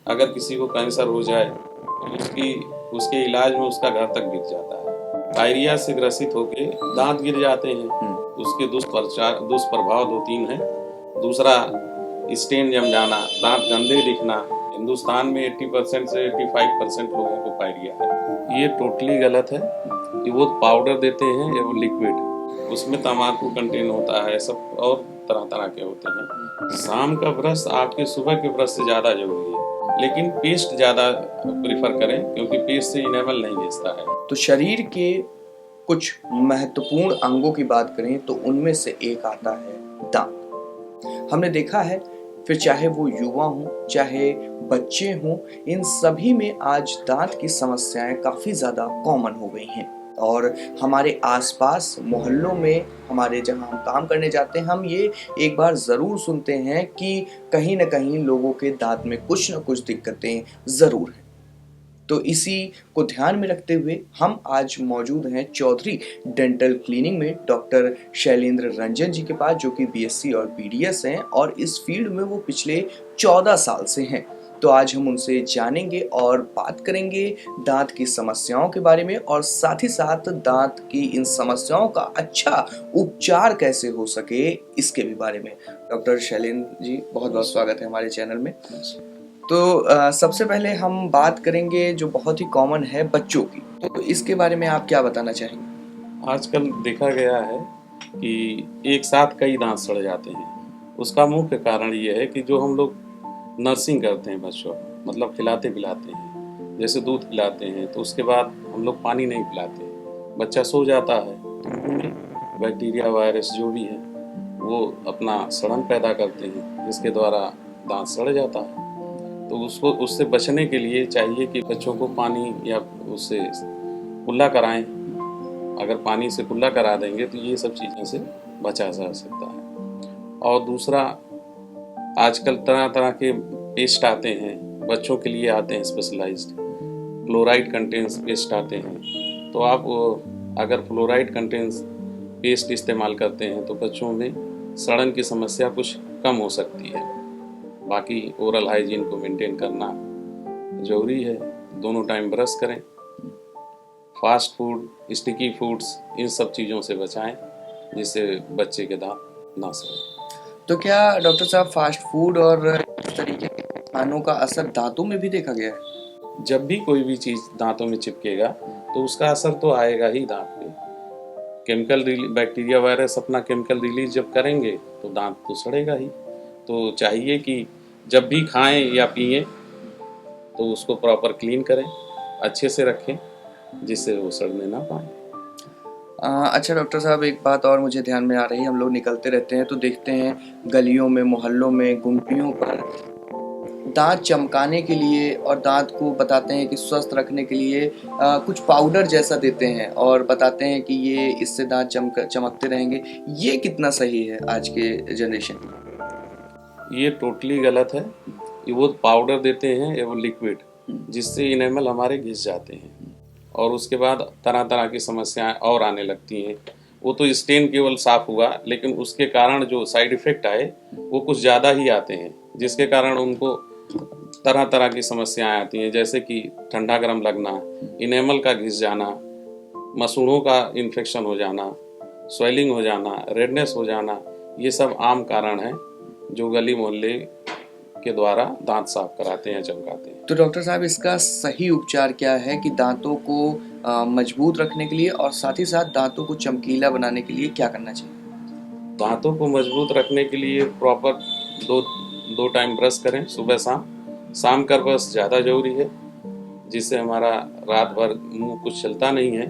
अगर किसी को कैंसर हो जाए तो उसके इलाज में उसका घर तक गिर जाता है। डायरिया से ग्रसित होके दांत गिर जाते हैं। उसके दुष्प्रभाव दो तीन हैं। दूसरा, स्टेन जम जाना, दांत गंदे दिखना। हिंदुस्तान में 80% से 85% लोगों को पायरिया है। ये टोटली गलत है कि वो पाउडर देते हैं या वो लिक्विड, उसमें तम्बाकू कंटेन होता है, सब और तरह तरह के होते हैं। शाम का ब्रश आपके सुबह के ब्रश से ज़्यादा जरूरी है, लेकिन पेस्ट ज़्यादा प्रीफर करें क्योंकि पेस्ट से इनेमल नहीं घिसता है। तो शरीर के कुछ महत्वपूर्ण अंगों की बात करें तो उनमें से एक आता है दांत। हमने देखा है, फिर चाहे वो युवा हों चाहे बच्चे हों, इन सभी में आज दांत की समस्याएं काफ़ी ज़्यादा कॉमन हो गई हैं। और हमारे आसपास मोहल्लों में, हमारे जहां हम काम करने जाते हैं, हम ये एक बार ज़रूर सुनते हैं कि कहीं ना कहीं लोगों के दांत में कुछ ना कुछ दिक्कतें ज़रूर हैं। तो इसी को ध्यान में रखते हुए हम आज मौजूद हैं चौधरी डेंटल क्लीनिक में डॉक्टर शैलेंद्र रंजन जी के पास, जो कि बीएससी और बीडीएस हैं और इस फील्ड में वो पिछले 14 साल से हैं। तो आज हम उनसे जानेंगे और बात करेंगे दांत की समस्याओं के बारे में और साथ ही साथ दांत की इन समस्याओं का अच्छा उपचार कैसे हो सके इसके भी बारे में। डॉक्टर शैलेंद्र जी, बहुत बहुत स्वागत है हमारे चैनल में। तो सबसे पहले हम बात करेंगे जो बहुत ही कॉमन है, बच्चों की। तो इसके बारे में आप क्या बताना चाहेंगे? आजकल देखा गया है कि एक साथ कई दांत सड़ जाते हैं। उसका मुख्य कारण ये है कि जो हम लोग नर्सिंग करते हैं बच्चों, मतलब खिलाते पिलाते हैं, जैसे दूध पिलाते हैं तो उसके बाद हम लोग पानी नहीं पिलाते, बच्चा सो जाता है तो मुंह में बैक्टीरिया वायरस जो भी है वो अपना सड़न पैदा करते हैं, जिसके द्वारा दांत सड़ जाता है। तो उससे बचने के लिए चाहिए कि बच्चों को पानी या उससे कुल्ला कराएं। अगर पानी से कुल्ला करा देंगे तो ये सब चीज़ों से बचा जा सकता है। और दूसरा, आजकल तरह तरह के पेस्ट आते हैं, बच्चों के लिए आते हैं स्पेशलाइज्ड, फ्लोराइड कंटेंस पेस्ट आते हैं। तो आप अगर फ्लोराइड कंटेंस पेस्ट इस्तेमाल करते हैं तो बच्चों में सड़न की समस्या कुछ कम हो सकती है। बाकी ओरल हाइजीन को मेंटेन करना ज़रूरी है। दोनों टाइम ब्रश करें, फास्ट फूड, स्टिकी फूड्स, इन सब चीज़ों से बचाएं जिससे बच्चे के दांत ना सड़े। तो क्या डॉक्टर साहब, फास्ट फूड और इस तरीके के खानों का असर दांतों में भी देखा गया है? जब भी कोई भी चीज़ दांतों में चिपकेगा तो उसका असर तो आएगा ही दांत पे। बैक्टीरिया वायरस अपना केमिकल रिलीज जब करेंगे तो दांत तो सड़ेगा ही। तो चाहिए कि जब भी खाएं या पिएं तो उसको प्रॉपर क्लीन करें, अच्छे से रखें जिससे वो सड़ने ना पाए। अच्छा डॉक्टर साहब, एक बात और मुझे ध्यान में आ रही है। हम लोग निकलते रहते हैं तो देखते हैं गलियों में, मोहल्लों में, गुमटियों पर दांत चमकाने के लिए और दांत को बताते हैं कि स्वस्थ रखने के लिए कुछ पाउडर जैसा देते हैं और बताते हैं कि ये इससे दांत चमकते रहेंगे। ये कितना सही है आज के जनरेशन में? ये टोटली गलत है। ये वो पाउडर देते हैं या वो लिक्विड, जिससे इनेमल हमारे घिस जाते हैं और उसके बाद तरह तरह की समस्याएं और आने लगती हैं। वो तो स्टेन केवल साफ हुआ, लेकिन उसके कारण जो साइड इफ़ेक्ट आए वो कुछ ज़्यादा ही आते हैं, जिसके कारण उनको तरह तरह की समस्याएं आती हैं, जैसे कि ठंडा गर्म लगना, इनेमल का घिस जाना, मसूड़ों का इन्फेक्शन हो जाना, स्वेलिंग हो जाना, रेडनेस हो जाना। ये सब आम कारण हैं जो गली मोहल्ले के द्वारा दांत साफ कराते हैं, चमकाते हैं। तो डॉक्टर साहब, इसका सही उपचार क्या है कि दांतों को मजबूत रखने के लिए और साथ ही साथ दांतों को चमकीला बनाने के लिए क्या करना चाहिए? दांतों को मजबूत रखने के लिए प्रॉपर दो दो टाइम ब्रश करें, सुबह शाम। शाम का ब्रश ज़्यादा जरूरी है, जिससे हमारा रात भर मुंह कुछ चलता नहीं है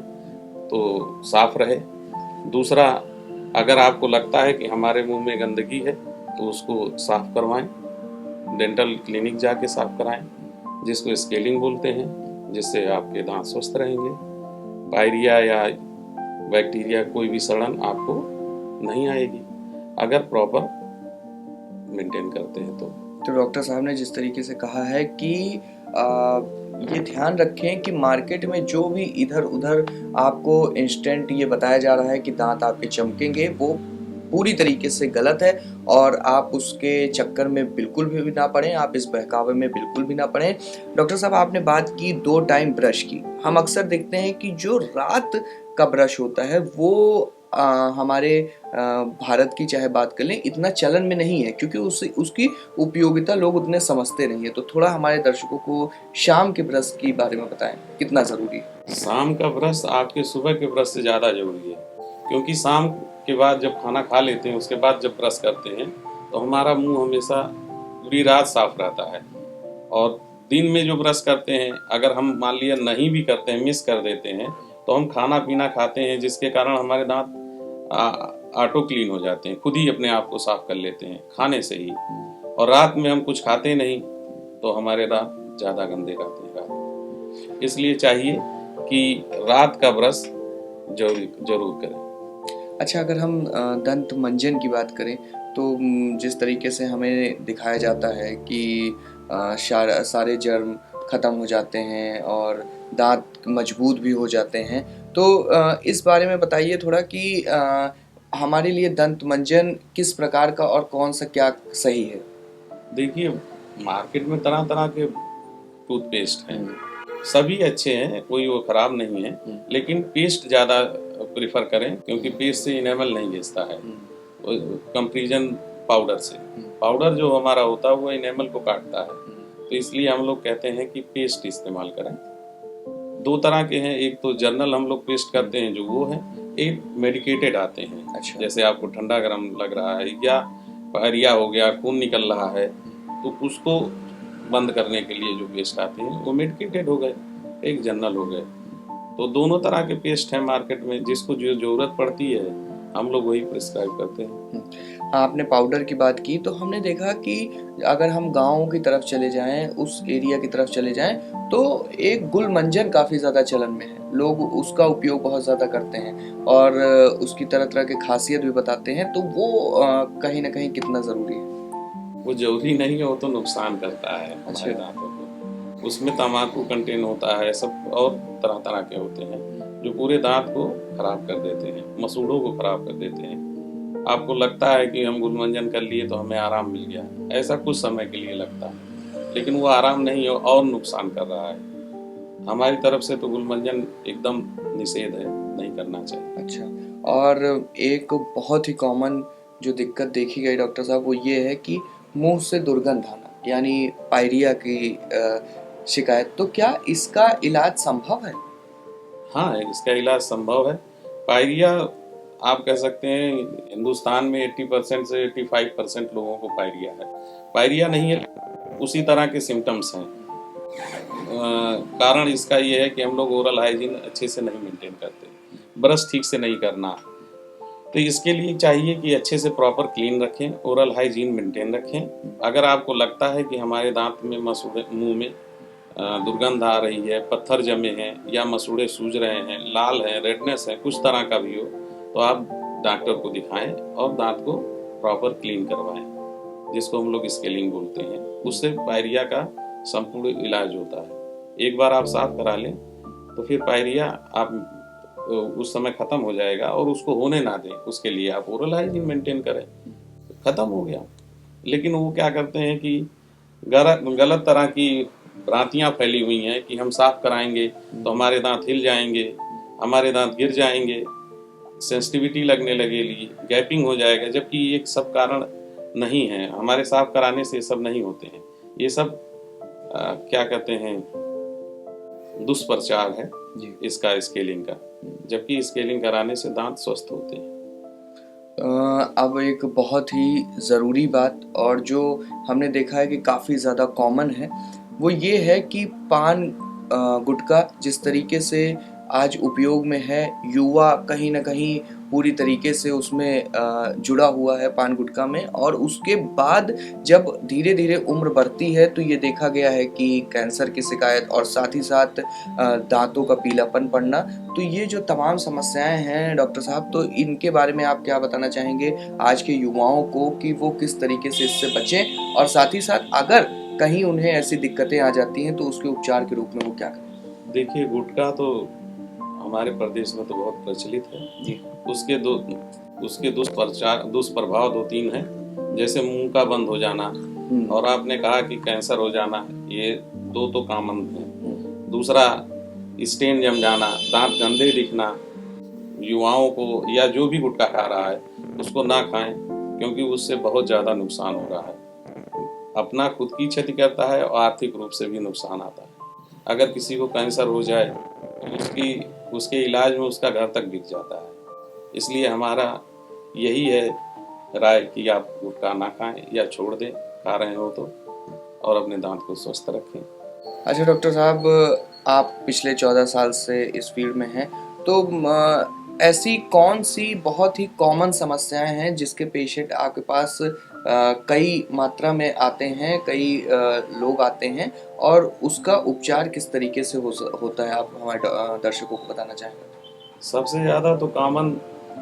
तो साफ रहे। दूसरा, अगर आपको लगता है कि हमारे मुंह में गंदगी है तो उसको साफ करवाएं, डेंटल क्लिनिक जाके साफ कराएं, जिसको स्केलिंग बोलते हैं, जिससे आपके दांत स्वस्थ रहेंगे। पायरिया या बैक्टीरिया कोई भी सड़न आपको नहीं आएगी अगर प्रॉपर मेंटेन करते हैं तो डॉक्टर साहब ने जिस तरीके से कहा है कि ये ध्यान रखें कि मार्केट में जो भी इधर उधर आपको इंस्टेंट ये बताया जा रहा है कि दांत आपके चमकेंगे, वो पूरी तरीके से गलत है और आप उसके चक्कर में बिल्कुल भी ना पड़ें, आप इस बहकावे में बिल्कुल भी ना पड़ें। डॉक्टर साहब, आपने बात की 2 टाइम ब्रश की। हम अक्सर देखते हैं कि जो रात का ब्रश होता है वो हमारे भारत की चाहे बात कर लें, इतना चलन में नहीं है, क्योंकि उसकी उपयोगिता लोग उतने समझते नहीं है। तो थोड़ा हमारे दर्शकों को शाम के ब्रश के बारे में बताएं, कितना ज़रूरी है? शाम का ब्रश आपके सुबह के ब्रश से ज़्यादा जरूरी है, क्योंकि शाम के बाद जब खाना खा लेते हैं उसके बाद जब ब्रश करते हैं तो हमारा मुंह हमेशा पूरी रात साफ रहता है। और दिन में जो ब्रश करते हैं, अगर हम मान लिया नहीं भी करते हैं, मिस कर देते हैं, तो हम खाना पीना खाते हैं जिसके कारण हमारे दांत ऑटो क्लीन हो जाते हैं, खुद ही अपने आप को साफ कर लेते हैं खाने से ही। और रात में हम कुछ खाते नहीं तो हमारे दांत ज़्यादा गंदे रहते हैं रात में। इसलिए चाहिए कि रात का ब्रश जरूर जरूर करें। अच्छा, अगर हम दंत मंजन की बात करें तो जिस तरीके से हमें दिखाया जाता है कि सारे जर्म खत्म हो जाते हैं और दांत मजबूत भी हो जाते हैं, तो इस बारे में बताइए थोड़ा कि हमारे लिए दंत मंजन किस प्रकार का और कौन सा क्या सही है? देखिए, मार्केट में तरह तरह के टूथपेस्ट हैं, सभी अच्छे हैं, कोई वो खराब नहीं है, लेकिन पेस्ट ज़्यादा प्रिफर करें, क्योंकि पेस्ट से इनेमल नहीं घिसता है कंपेरिजन पाउडर से। पाउडर जो हमारा होता है वो इनेमल को काटता है, तो इसलिए हम लोग कहते हैं कि पेस्ट इस्तेमाल करें। 2 तरह के हैं, एक तो जर्नल हम लोग पेस्ट करते हैं जो वो है, एक मेडिकेटेड आते हैं। अच्छा। जैसे आपको ठंडा गर्म लग रहा है या पायरिया हो गया, खून निकल रहा है, तो उसको बंद करने के लिए जो पेस्ट आते हैं वो मेडिकेटेड हो गए, एक जर्नल हो गए। तो दोनों तरह के पेस्ट हैं मार्केट में, जिसको जो जरूरत पड़ती है हम लोग वही प्रिस्क्राइब करते हैं। हाँ, आपने पाउडर की बात की तो हमने देखा कि अगर हम गाँव की तरफ चले जाएं, उस एरिया की तरफ चले जाएं, तो एक गुलमंजन काफ़ी ज़्यादा चलन में है। लोग उसका उपयोग बहुत ज़्यादा करते हैं और उसकी तरह तरह के खासियत भी बताते हैं, तो वो कहीं ना कहीं कितना ज़रूरी है? वो जरूरी नहीं है, वो तो नुकसान करता है हमारे दांतों को। उसमें तम्बाकू कंटेन होता है, सब और तरह तरह के होते हैं जो पूरे दांत को खराब कर देते हैं, मसूड़ों को खराब कर देते हैं। आपको लगता है कि हम गुलमंजन कर लिए तो हमें आराम मिल गया, ऐसा कुछ समय के लिए लगता है, लेकिन वो आराम नहीं है और नुकसान कर रहा है। हमारी तरफ से तो गुलमंजन एकदम निषेध है, नहीं करना चाहिए। अच्छा, और एक बहुत ही कॉमन जो दिक्कत देखी गई डॉक्टर साहब, वो ये है कि मुंह से दुर्गंध आना, यानी पायरिया की शिकायत। तो क्या इसका इलाज संभव है? हाँ, इसका इलाज संभव है। पायरिया आप कह सकते हैं हिंदुस्तान में 80% से 85% लोगों को पायरिया है। पायरिया नहीं है, उसी तरह के सिम्टम्स हैं। कारण इसका ये है कि हम लोग ओरल हाइजीन अच्छे से नहीं मेंटेन करते, ब्रश ठीक से नहीं करना। तो इसके लिए चाहिए कि अच्छे से प्रॉपर क्लीन रखें, ओरल हाइजीन मेंटेन रखें। अगर आपको लगता है कि हमारे दांत में मसूड़े, मुंह में दुर्गंध आ रही है, पत्थर जमे हैं या मसूड़े सूज रहे हैं, लाल हैं, रेडनेस है, कुछ तरह का भी हो, तो आप डॉक्टर को दिखाएं और दांत को प्रॉपर क्लीन करवाएं, जिसको हम लोग स्केलिंग बोलते हैं। उससे पायरिया का संपूर्ण इलाज होता है। एक बार आप साफ करा लें तो फिर पायरिया आप उस समय खत्म हो जाएगा, और उसको होने ना दें, उसके लिए आप ओरल हाइजीन मेंटेन करें, खत्म हो गया। लेकिन वो क्या करते हैं कि गलत तरह की भ्रांतियां फैली हुई हैं कि हम साफ कराएंगे तो हमारे दांत हिल जाएंगे, हमारे दांत गिर जाएंगे, सेंसिटिविटी लगने लगेगी, गैपिंग हो जाएगा, जबकि ये सब कारण नहीं है। हमारे साफ कराने से सब नहीं होते हैं, ये सब क्या कहते हैं, दुष्प्रचार है इसका, स्केलिंग का, जबकि स्केलिंग कराने से दांत स्वस्थ होते हैं। अब एक बहुत ही ज़रूरी बात, और जो हमने देखा है कि काफ़ी ज़्यादा कॉमन है, वो ये है कि पान गुटखा जिस तरीके से आज उपयोग में है, युवा कहीं ना कहीं पूरी तरीके से उसमें जुड़ा हुआ है पान गुटखा में। और उसके बाद जब धीरे धीरे उम्र बढ़ती है तो ये देखा गया है कि कैंसर की शिकायत और साथ ही साथ दांतों का पीलापन पड़ना। तो ये जो तमाम समस्याएं हैं डॉक्टर साहब, तो इनके बारे में आप क्या बताना चाहेंगे आज के युवाओं को कि वो किस तरीके से इससे बचें, और साथ ही साथ अगर कहीं उन्हें ऐसी दिक्कतें आ जाती हैं तो उसके उपचार के रूप में वो क्या करें? देखिए, गुटखा तो हमारे प्रदेश में तो बहुत प्रचलित है जी। उसके दुष्प्रभाव 2-3 हैं। जैसे मुंह का बंद हो जाना, और आपने कहा कि कैंसर हो जाना, ये दो तो कॉमन है। दूसरा स्टेन जम जाना, दांत गंदे दिखना। युवाओं को या जो भी गुटखा खा रहा है उसको ना खाएं, क्योंकि उससे बहुत ज़्यादा नुकसान हो रहा है। अपना खुद की क्षति करता है और आर्थिक रूप से भी नुकसान आता है। अगर किसी को कैंसर हो जाए तो उसके इलाज में उसका घर तक बिक जाता है। इसलिए हमारा यही है राय कि आप गुटखा ना खाएं या छोड़ दें, खा रहे हो तो, और अपने दांत को स्वस्थ रखें। अच्छा डॉक्टर साहब, आप पिछले 14 साल से इस फील्ड में हैं, तो ऐसी कौन सी बहुत ही कॉमन समस्याएं हैं जिसके पेशेंट आपके पास कई मात्रा में आते हैं, कई लोग आते हैं, और उसका उपचार किस तरीके से होता है, आप हमारे दर्शकों को बताना चाहेंगे? सबसे ज़्यादा तो कॉमन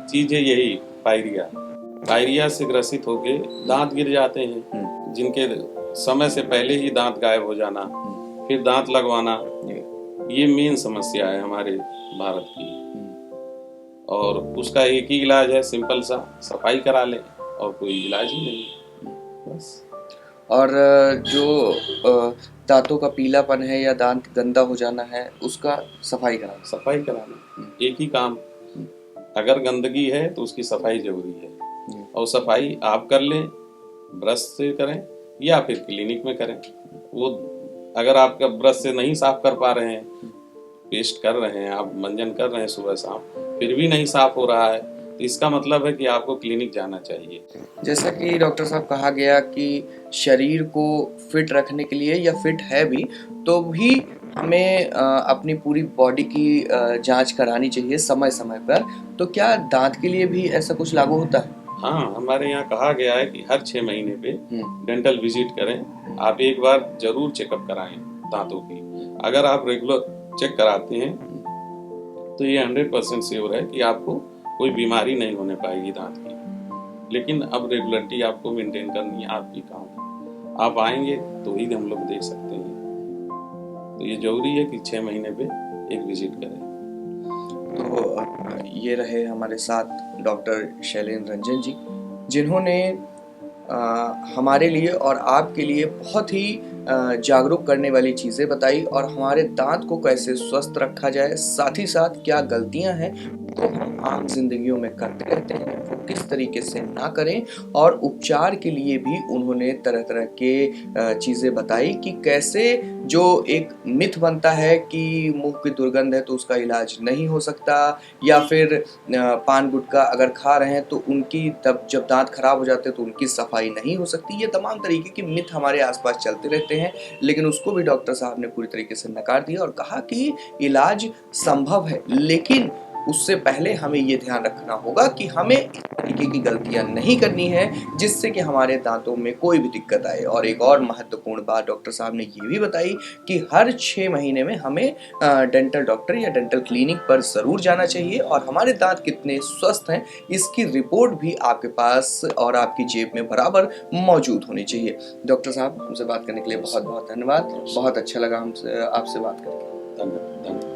चीज़ है यही पायरिया। पायरिया से ग्रसित होके दांत गिर जाते हैं, जिनके समय से पहले ही दांत गायब हो जाना, फिर दांत लगवाना, ये मेन समस्या है हमारे भारत की। और उसका एक ही इलाज है, सिंपल सा, सफाई करा लें, और कोई इलाज ही नहीं, बस। और जो दांतों का पीलापन है या दांत गंदा हो जाना है, उसका सफाई कराना एक ही काम। अगर गंदगी है तो उसकी सफाई जरूरी है, और सफाई आप कर लें, ब्रश से करें या फिर क्लिनिक में करें। वो अगर आपका ब्रश से नहीं साफ कर पा रहे हैं, पेस्ट कर रहे हैं, आप मंजन कर रहे हैं सुबह शाम, फिर भी नहीं साफ हो रहा है, तो इसका मतलब है कि आपको क्लिनिक जाना चाहिए। जैसा कि डॉक्टर साहब कहा गया कि शरीर को फिट रखने के लिए, या फिट है भी तो भी हमें अपनी पूरी बॉडी की जांच करानी चाहिए समय समय पर, तो क्या दांत के लिए भी ऐसा कुछ लागू होता है? हाँ, हमारे यहाँ कहा गया है कि हर 6 महीने पे डेंटल विजिट करें। आप एक बार जरूर चेकअप कराएं दांतों की। अगर आप रेगुलर चेक कराते हैं तो ये 100% श्योर है कि आपको कोई बीमारी नहीं होने पाएगी दांत की। लेकिन अब रेगुलरिटी आपको मेंटेन करनी है, आपकी काम है। आप आएंगे तो ही हम लोग देख सकते हैं, तो ये जरूरी है कि 6 महीने पे एक विजिट करें। तो ये रहे हमारे साथ डॉक्टर शैलेंद्र रंजन जी, जिन्होंने हमारे लिए और आपके लिए बहुत ही जागरूक करने वाली चीज़ें बताई, और हमारे दांत को कैसे स्वस्थ रखा जाए, साथ ही साथ क्या गलतियां हैं तो हम आम जिंदगियों में करते रहते हैं, वो किस तरीके से ना करें, और उपचार के लिए भी उन्होंने तरह तरह के चीज़ें बताई कि कैसे जो एक मिथ बनता है कि मुंह की दुर्गंध है तो उसका इलाज नहीं हो सकता, या फिर पान गुटखा अगर खा रहे हैं तो उनकी तब जब दांत खराब हो जाते हैं तो उनकी सफाई नहीं हो सकती, ये तमाम तरीके के मिथ हमारे आसपास चलते रहते हैं। लेकिन उसको भी डॉक्टर साहब ने पूरी तरीके से नकार दिया और कहा कि इलाज संभव है, लेकिन उससे पहले हमें ये ध्यान रखना होगा कि हमें इस तरीके की गलतियां नहीं करनी है जिससे कि हमारे दांतों में कोई भी दिक्कत आए। और एक और महत्वपूर्ण बात डॉक्टर साहब ने ये भी बताई कि हर 6 महीने में हमें डेंटल डॉक्टर या डेंटल क्लिनिक पर ज़रूर जाना चाहिए, और हमारे दांत कितने स्वस्थ हैं इसकी रिपोर्ट भी आपके पास और आपकी जेब में बराबर मौजूद होनी चाहिए। डॉक्टर साहब, हमसे बात करने के लिए बहुत बहुत धन्यवाद। बहुत अच्छा लगा हमसे आपसे बात करके। धन्यवाद।